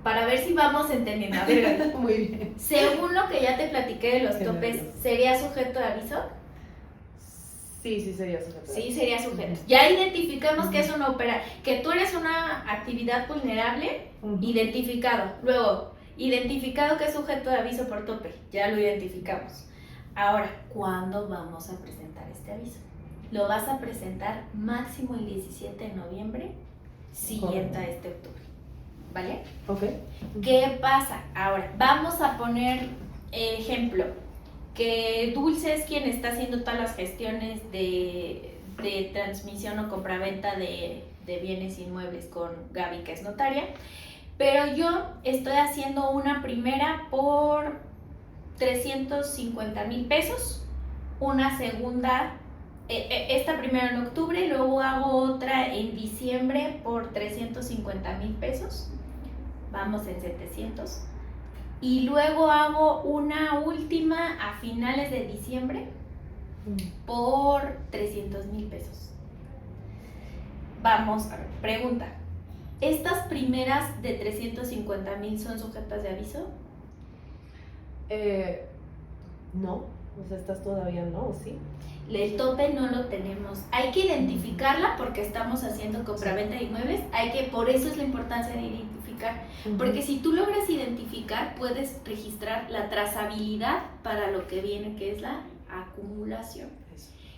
Para ver si vamos entendiendo. A ver, muy bien. Según lo que ya te platiqué de los topes, ¿sería sujeto de aviso? Sí, sería sujeto. Sí, sería sujeto. Ya identificamos que es que tú eres una actividad vulnerable, identificado. Luego, identificado que es sujeto de aviso por tope, ya lo identificamos. Ahora, ¿cuándo vamos a presentar este aviso? Lo vas a presentar máximo el 17 de noviembre, siguiente a este octubre. ¿Vale? Ok. ¿Qué pasa? Ahora, vamos a poner ejemplo. Que Dulce es quien está haciendo todas las gestiones de transmisión o compraventa de bienes inmuebles con Gaby, que es notaria, pero yo estoy haciendo una primera por 350,000 pesos, una segunda, esta primera en octubre, luego hago otra en diciembre por 350,000 pesos, vamos en 700. Y luego hago una última a finales de diciembre por 300,000 pesos. Vamos a ver, pregunta. ¿Estas primeras de 350,000 son sujetas de aviso? No, o sea, estas todavía no, ¿o sí? El tope no lo tenemos. Hay que identificarla porque estamos haciendo compraventa de inmuebles. Por eso es la importancia de identificar. Porque si tú logras identificar, puedes registrar la trazabilidad para lo que viene, que es la acumulación.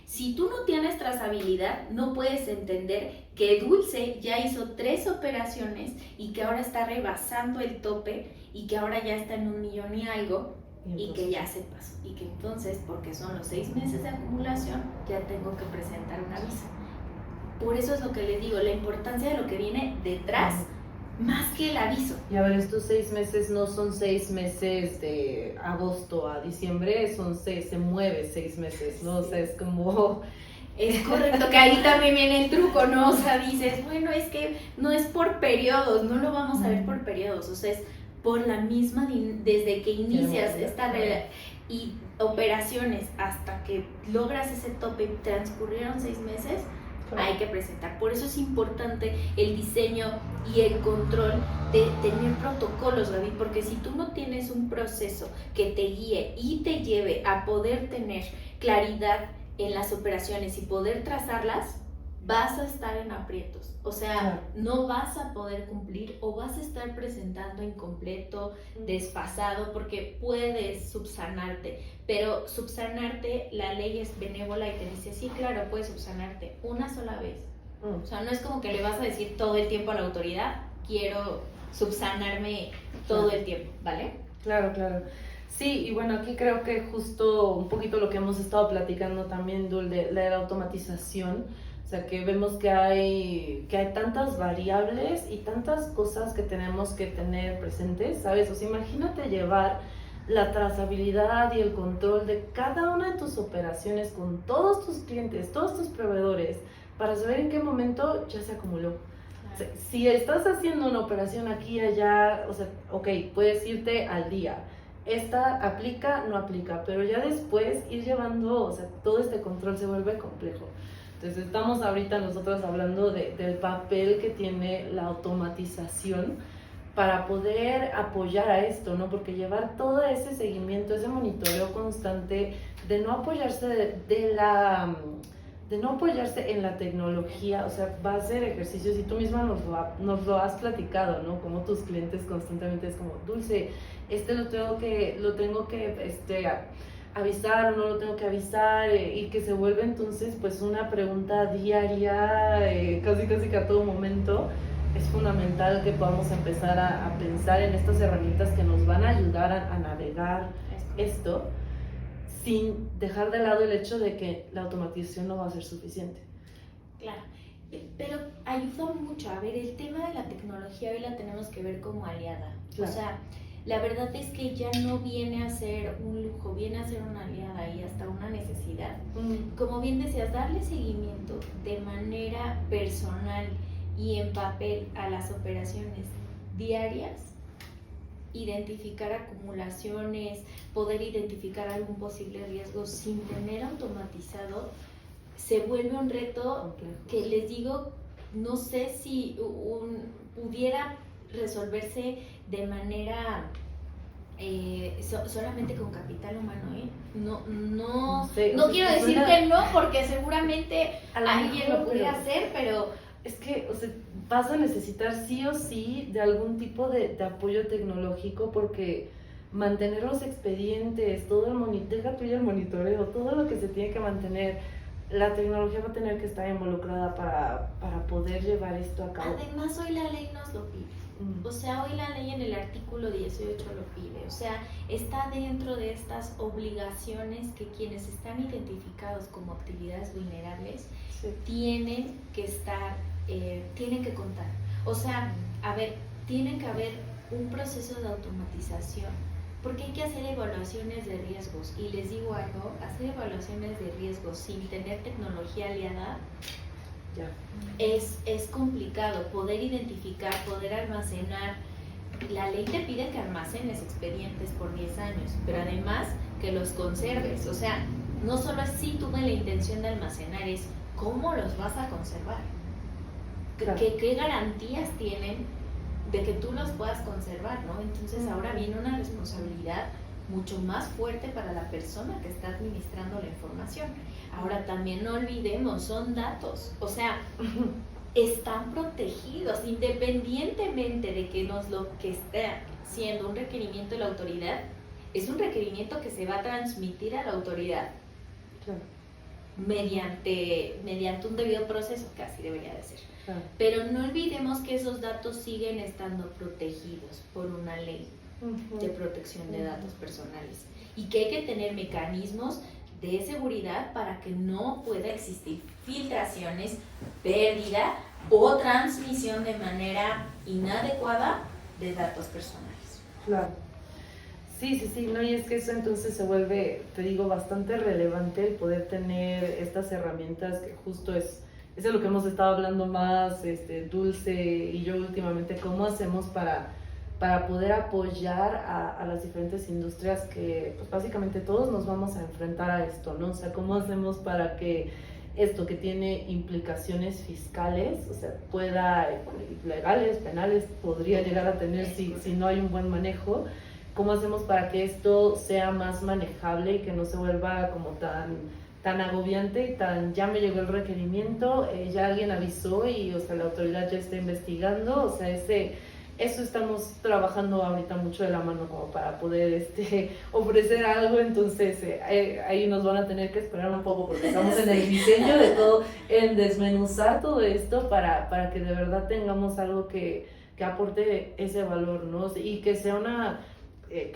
Si tú no tienes trazabilidad, no puedes entender que Dulce ya hizo 3 operaciones y que ahora está rebasando el tope y que ahora ya está en 1 millón y algo. Y que ya se pasó, y que entonces, porque son los 6 meses de acumulación, ya tengo que presentar un aviso. Por eso es lo que les digo, la importancia de lo que viene detrás, más que el aviso. Y a ver, estos 6 meses no son 6 meses de agosto a diciembre, se mueve 6 meses, ¿no? O sea, es como... Es correcto, que ahí también viene el truco, ¿no? O sea, dices, bueno, es que no es por periodos, no lo vamos a ver por periodos, o sea, es por la misma, desde que inicias esta y operaciones hasta que logras ese tope, transcurrieron 6 meses, hay que presentar. Por eso es importante el diseño y el control de tener protocolos, Gaby, porque si tú no tienes un proceso que te guíe y te lleve a poder tener claridad en las operaciones y poder trazarlas, vas a estar en aprietos. O sea, no vas a poder cumplir o vas a estar presentando incompleto, desfasado, porque puedes subsanarte. Pero subsanarte, la ley es benévola y te dice, sí, claro, puedes subsanarte una sola vez. O sea, no es como que le vas a decir todo el tiempo a la autoridad, quiero subsanarme todo el tiempo, ¿vale? Claro. Sí, y bueno, aquí creo que justo un poquito lo que hemos estado platicando también, Dul, de la automatización. O sea, que vemos que hay tantas variables y tantas cosas que tenemos que tener presentes, ¿sabes? O sea, imagínate llevar la trazabilidad y el control de cada una de tus operaciones con todos tus clientes, todos tus proveedores, para saber en qué momento ya se acumuló. O sea, si estás haciendo una operación aquí y allá, o sea, ok, puedes irte al día. Esta aplica, no aplica, pero ya después ir llevando, o sea, todo este control se vuelve complejo. Entonces estamos ahorita nosotros hablando del papel que tiene la automatización para poder apoyar a esto, ¿no? Porque llevar todo ese seguimiento, ese monitoreo constante, de no apoyarse de no apoyarse en la tecnología, o sea, va a hacer ejercicios y tú misma nos lo has platicado, ¿no? Como tus clientes constantemente es como, Dulce, lo tengo que avisar o no lo tengo que avisar, y que se vuelve entonces pues una pregunta diaria, casi que a todo momento. Es fundamental que podamos empezar a pensar en estas herramientas que nos van a ayudar a navegar esto, sin dejar de lado el hecho de que la automatización no va a ser suficiente. Claro, pero ayuda mucho. A ver, el tema de la tecnología hoy la tenemos que ver como aliada. Claro. O sea, la verdad es que ya no viene a ser un lujo, viene a ser una aliada y hasta una necesidad. Como bien decías, darle seguimiento de manera personal y en papel a las operaciones diarias, identificar acumulaciones, poder identificar algún posible riesgo sin tener automatizado, se vuelve un reto que les digo, no sé si pudiera resolverse de manera solamente con capital humano, No quiero decir que no, porque seguramente alguien lo pudiera hacer, pero es que, o sea, vas a necesitar sí o sí de algún tipo de apoyo tecnológico, porque mantener los expedientes, deja tú ya el monitoreo, todo lo que se tiene que mantener, la tecnología va a tener que estar involucrada para poder llevar esto a cabo. Además, hoy la ley nos lo pide. O sea, hoy la ley en el artículo 18 lo pide. O sea, está dentro de estas obligaciones que quienes están identificados como actividades vulnerables tienen que estar, tienen que contar. O sea, a ver, tiene que haber un proceso de automatización, porque hay que hacer evaluaciones de riesgos. Y les digo algo, hacer evaluaciones de riesgos sin tener tecnología aliada es complicado. Poder identificar, poder almacenar. La ley te pide que almacenes expedientes por 10 años, pero además que los conserves. O sea, no solo es si tuve la intención de almacenar, es cómo los vas a conservar. Claro. ¿Qué garantías tienen de que tú los puedas conservar, ¿no? Entonces ahora viene una responsabilidad mucho más fuerte para la persona que está administrando la información. Ahora también no olvidemos, son datos, o sea, están protegidos independientemente de que lo que esté siendo un requerimiento de la autoridad, es un requerimiento que se va a transmitir a la autoridad. Claro. Mediante un debido proceso, que así debería de ser. Claro. Pero no olvidemos que esos datos siguen estando protegidos por una ley de protección de datos personales y que hay que tener mecanismos de seguridad para que no pueda existir filtraciones, pérdida o transmisión de manera inadecuada de datos personales. Claro. Sí, no, y es que eso entonces se vuelve, te digo, bastante relevante el poder tener estas herramientas, que justo es de lo que hemos estado hablando más, Dulce y yo últimamente, cómo hacemos para poder apoyar a las diferentes industrias que, pues básicamente todos nos vamos a enfrentar a esto, ¿no? O sea, cómo hacemos para que esto que tiene implicaciones fiscales, o sea, legales, penales, podría llegar a tener si no hay un buen manejo. ¿Cómo hacemos para que esto sea más manejable y que no se vuelva como tan agobiante y ya me llegó el requerimiento, ya alguien avisó y, o sea, la autoridad ya está investigando? O sea, eso estamos trabajando ahorita mucho de la mano como para poder ofrecer algo. Entonces ahí nos van a tener que esperar un poco, porque estamos en el diseño de todo, en desmenuzar todo esto para que de verdad tengamos algo que aporte ese valor, ¿no? Y que sea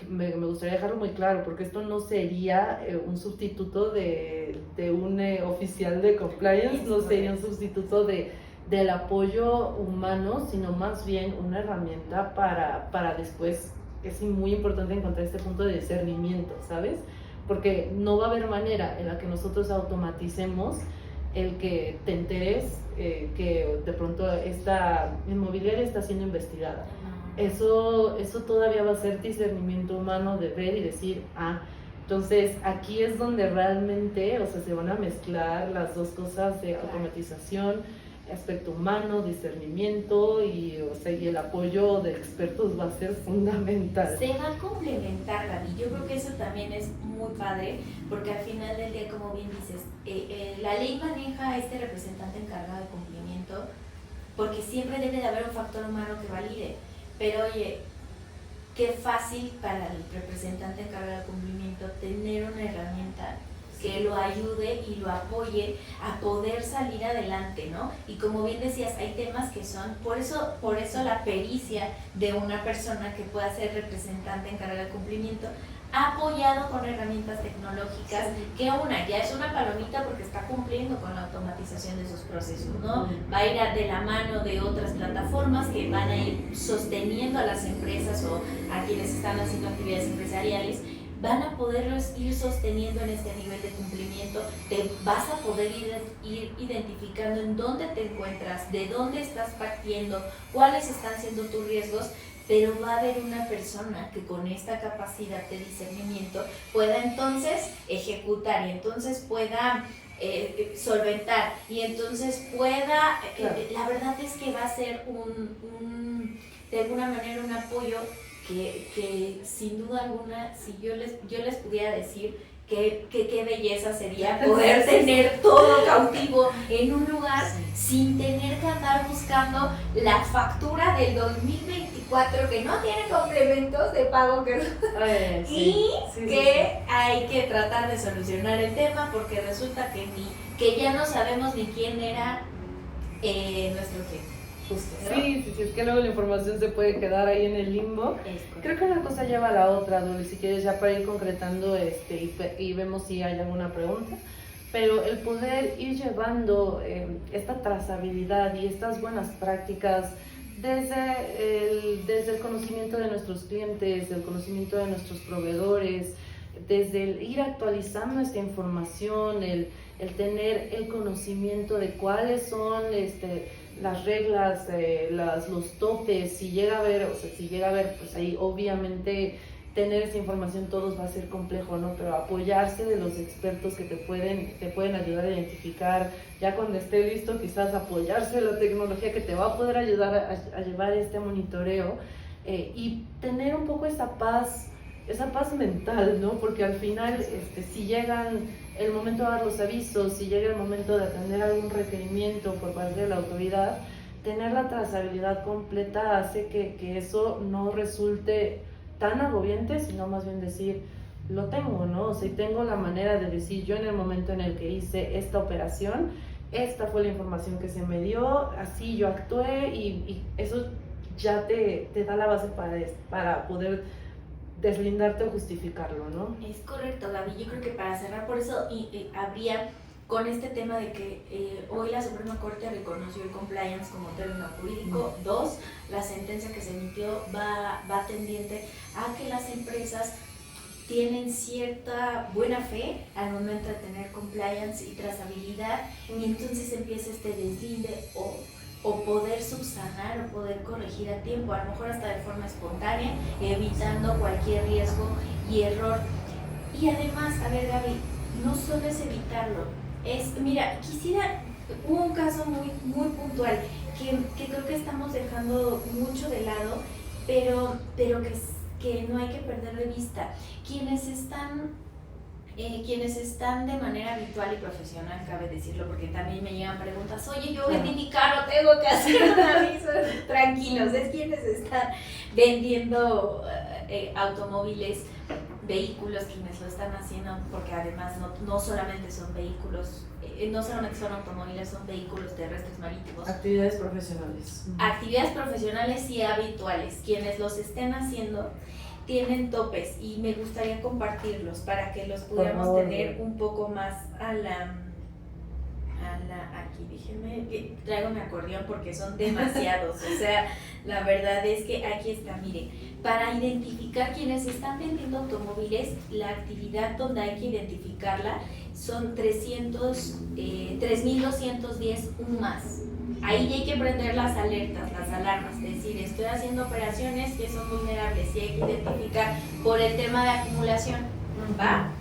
me gustaría dejarlo muy claro, porque esto no sería un sustituto de un oficial de compliance, no sería un sustituto del apoyo humano, sino más bien una herramienta para después. Es muy importante encontrar este punto de discernimiento, ¿sabes? Porque no va a haber manera en la que nosotros automaticemos el que te enteres que de pronto esta inmobiliaria está siendo investigada. Eso todavía va a ser discernimiento humano de ver y decir, entonces aquí es donde realmente, o sea, se van a mezclar las dos cosas de automatización, aspecto humano, discernimiento y el apoyo de expertos va a ser fundamental. Se va a complementar, Gaby. Yo creo que eso también es muy padre, porque al final del día, como bien dices, la ley maneja a este representante encargado de cumplimiento, porque siempre debe de haber un factor humano que valide. Pero oye, qué fácil para el representante encargado de cumplimiento tener una herramienta que lo ayude y lo apoye a poder salir adelante, ¿no? Y como bien decías, hay temas que son, por eso la pericia de una persona que pueda ser representante encargada de cumplimiento, apoyado con herramientas tecnológicas, que ya es una palomita porque está cumpliendo con la automatización de sus procesos, ¿no? Va a ir de la mano de otras plataformas que van a ir sosteniendo a las empresas o a quienes están haciendo actividades empresariales, van a poderlos ir sosteniendo en este nivel de cumplimiento. Te vas a poder ir identificando en dónde te encuentras, de dónde estás partiendo, cuáles están siendo tus riesgos, pero va a haber una persona que con esta capacidad de discernimiento pueda entonces ejecutar y entonces pueda solventar y entonces pueda, la verdad es que va a ser de alguna manera un apoyo que sin duda alguna, si yo les pudiera decir qué belleza sería poder tener todo cautivo en un lugar sin tener que andar buscando la factura del 2024 que no tiene complementos de pago hay que tratar de solucionar el tema porque resulta que ya no sabemos ni quién era nuestro cliente. Justo, ¿no? Sí, es que luego la información se puede quedar ahí en el limbo. Creo que una cosa lleva a la otra, Dulce, si quieres ya para ir concretando y vemos si hay alguna pregunta, pero el poder ir llevando esta trazabilidad y estas buenas prácticas desde el conocimiento de nuestros clientes, el conocimiento de nuestros proveedores, desde el ir actualizando esta información, el tener el conocimiento de cuáles son las reglas, los topes, si llega a haber, pues ahí obviamente tener esa información todos va a ser complejo, ¿no? Pero apoyarse de los expertos que te pueden ayudar a identificar, ya cuando esté listo quizás apoyarse de la tecnología que te va a poder ayudar a llevar este monitoreo y tener un poco esa paz mental, ¿no? Porque al final si llegan el momento de dar los avisos, si llega el momento de atender algún requerimiento por parte de la autoridad, tener la trazabilidad completa hace que eso no resulte tan agobiante, sino más bien decir, lo tengo, ¿no? O sea, tengo la manera de decir, yo en el momento en el que hice esta operación, esta fue la información que se me dio, así yo actué y eso ya te da la base para poder deslindarte o justificarlo, ¿no? Es correcto, Gaby. Yo creo que para cerrar, por eso habría con este tema de que hoy la Suprema Corte reconoció el compliance como término jurídico. 2, la sentencia que se emitió va tendiente a que las empresas tienen cierta buena fe al momento de tener compliance y trazabilidad y entonces empieza este deslinde o poder subsanar o poder corregir a tiempo, a lo mejor hasta de forma espontánea, evitando cualquier riesgo y error. Y además, a ver, Gaby, no solo es evitarlo, mira, hubo un caso muy, muy puntual que creo que estamos dejando mucho de lado, pero que no hay que perder de vista. Quienes están de manera habitual y profesional, cabe decirlo, porque también me llegan preguntas, oye, yo vendí mi carro, tengo que hacer un aviso. Tranquilos, es quienes están vendiendo automóviles, vehículos, quienes lo están haciendo, porque además no solamente son vehículos, no solamente son automóviles, son vehículos terrestres, marítimos. Actividades profesionales. Actividades profesionales y habituales, quienes los estén haciendo tienen topes y me gustaría compartirlos para que los pudiéramos tener un poco más aquí déjenme, traigo mi acordeón porque son demasiados, o sea, la verdad es que aquí está, miren, para identificar quienes están vendiendo automóviles, la actividad donde hay que identificarla son 3.210 más. Ahí hay que prender las alertas, las alarmas, es decir, estoy haciendo operaciones que son vulnerables y hay que identificar por el tema de acumulación, ¿va?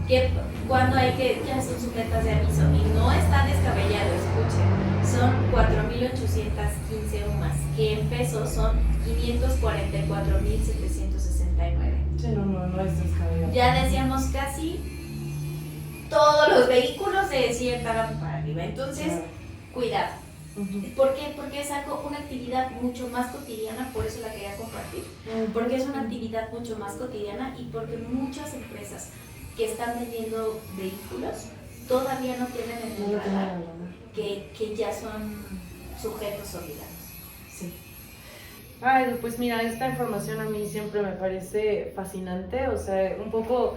que cuando hay que, ya son sujetas de aviso, y no está descabellado, escuchen, son 4.815 UMAS, que en pesos son 544.769. Sí, no es descabellado. Ya decíamos casi todos los vehículos de cierta gama para arriba, entonces, cuidado. ¿Por qué? Porque es algo, una actividad mucho más cotidiana, por eso la quería compartir, porque es una actividad mucho más cotidiana y porque muchas empresas que están vendiendo vehículos todavía no tienen en el radar que ya son sujetos obligados. Sí. Ay, pues mira, esta información a mí siempre me parece fascinante, o sea, un poco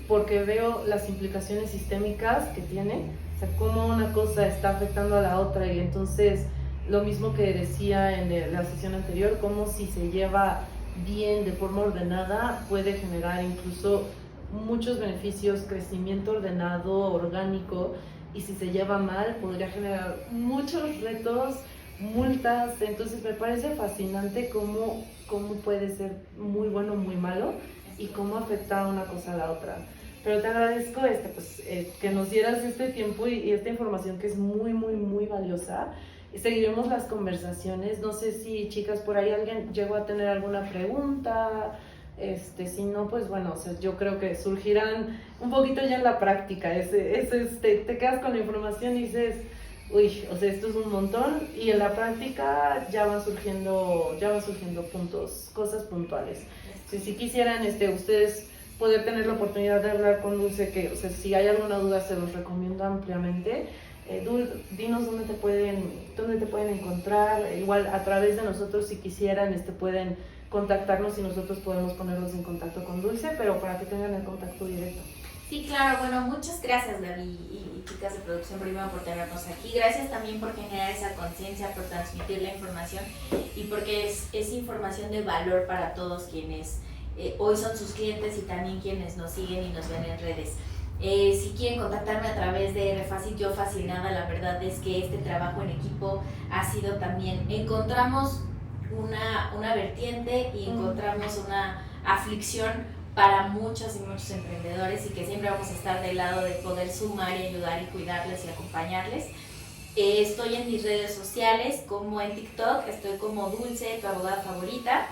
porque veo las implicaciones sistémicas que tiene, o sea, cómo una cosa está afectando a la otra, y entonces lo mismo que decía en la sesión anterior, cómo si se lleva bien, de forma ordenada, puede generar incluso muchos beneficios, crecimiento ordenado, orgánico, y si se lleva mal podría generar muchos retos, multas. Entonces me parece fascinante cómo puede ser muy bueno, muy malo, y cómo afecta una cosa a la otra. Pero te agradezco que nos dieras este tiempo y esta información que es muy, muy, muy valiosa. Seguiremos las conversaciones. No sé si, chicas, por ahí alguien llegó a tener alguna pregunta. Si no, pues bueno, o sea, yo creo que surgirán un poquito ya en la práctica. Te quedas con la información y dices, uy, o sea, esto es un montón, y en la práctica ya van surgiendo puntos, cosas puntuales. Si quisieran ustedes poder tener la oportunidad de hablar con Dulce, que, o sea, si hay alguna duda se los recomiendo ampliamente. Dinos dónde te pueden encontrar, igual a través de nosotros, si quisieran, pueden contactarnos y nosotros podemos ponerlos en contacto con Dulce, pero para que tengan el contacto directo. Sí, claro, bueno, muchas gracias, Gaby y chicas de producción, primero por tenernos aquí. Gracias también por generar esa conciencia, por transmitir la información y porque es información de valor para todos quienes hoy son sus clientes y también quienes nos siguen y nos ven en redes. Si quieren contactarme a través de RFACIT, yo fascinada, la verdad es que este trabajo en equipo ha sido también, encontramos una vertiente y encontramos una aflicción para muchos y muchos emprendedores, y que siempre vamos a estar del lado de poder sumar y ayudar y cuidarles y acompañarles. Estoy en mis redes sociales, como en TikTok, estoy como Dulce, tu abogada favorita.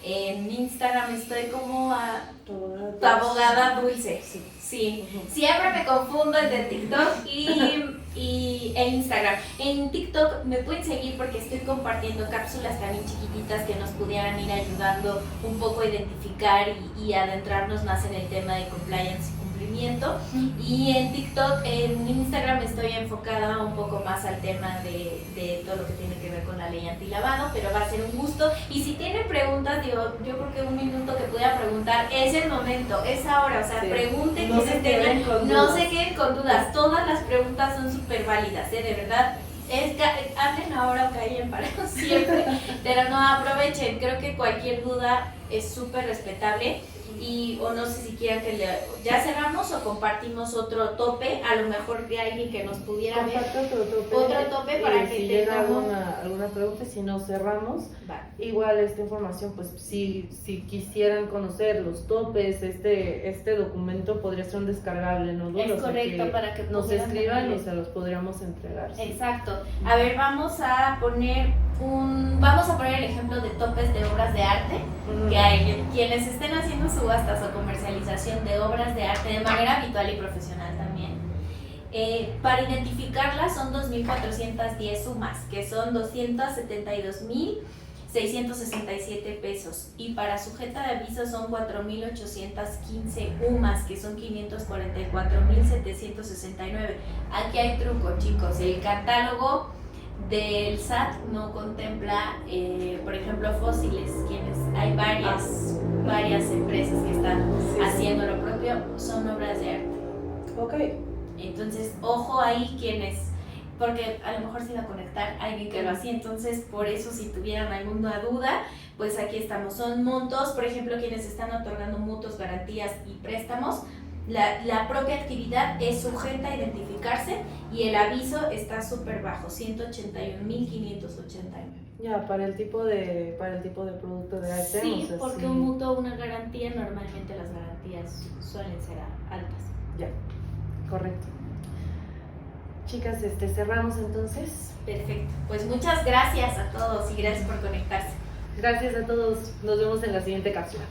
En Instagram estoy como tu abogada Dulce. Sí. Siempre me confundo entre TikTok e Instagram. En TikTok me pueden seguir porque estoy compartiendo cápsulas también chiquititas que nos pudieran ir ayudando un poco a identificar y adentrarnos más en el tema de compliance y cumplimiento. Y en TikTok, en Instagram estoy enfocada un poco más al tema de todo lo que tiene que ver con la ley antilavado, pero va a ser un gusto. Y si tienen preguntas, yo creo que un minuto que pudiera preguntar es el momento, es ahora, o sea, sí. Pregunten, no se queden con dudas. Todas las preguntas son súper válidas, de verdad. Hablen ahora o callen para siempre, pero no, aprovechen. Creo que cualquier duda es súper respetable. O no sé si quieran que ya cerramos o compartimos otro tope, a lo mejor de alguien que nos pudiera ver otro tope para que si llega alguna pregunta, si no cerramos. Igual esta información, pues si quisieran conocer los topes, este documento podría ser un descargable, ¿no? Es correcto, para que nos escriban y se los podríamos entregar. Sí. Exacto. A ver, vamos a poner el ejemplo de topes de obras de arte, que hay quienes estén haciendo subastas o comercialización de obras de arte de manera habitual y profesional también. Para identificarlas son 2.410 sumas, que son 272.667 pesos, y para sujeta de aviso son 4.815 UMAS, que son 544.769. Aquí hay truco, chicos, el catálogo del SAT no contempla, por ejemplo, fósiles, hay varias empresas que están haciendo lo propio, son obras de arte. Ok. Entonces, ojo ahí porque a lo mejor se iba a conectar alguien que lo hacía, entonces por eso si tuvieran alguna duda, pues aquí estamos. Son montos, por ejemplo, quienes están otorgando mutuos, garantías y préstamos. La propia actividad es sujeta a identificarse y el aviso está súper bajo, 181.589. Ya, para el tipo de producto de ASM. Sí, o sea, porque sí. un mutuo o una garantía, normalmente las garantías suelen ser altas. Ya, correcto. Chicas, cerramos entonces. Perfecto. Pues muchas gracias a todos y gracias por conectarse. Gracias a todos. Nos vemos en la siguiente cápsula.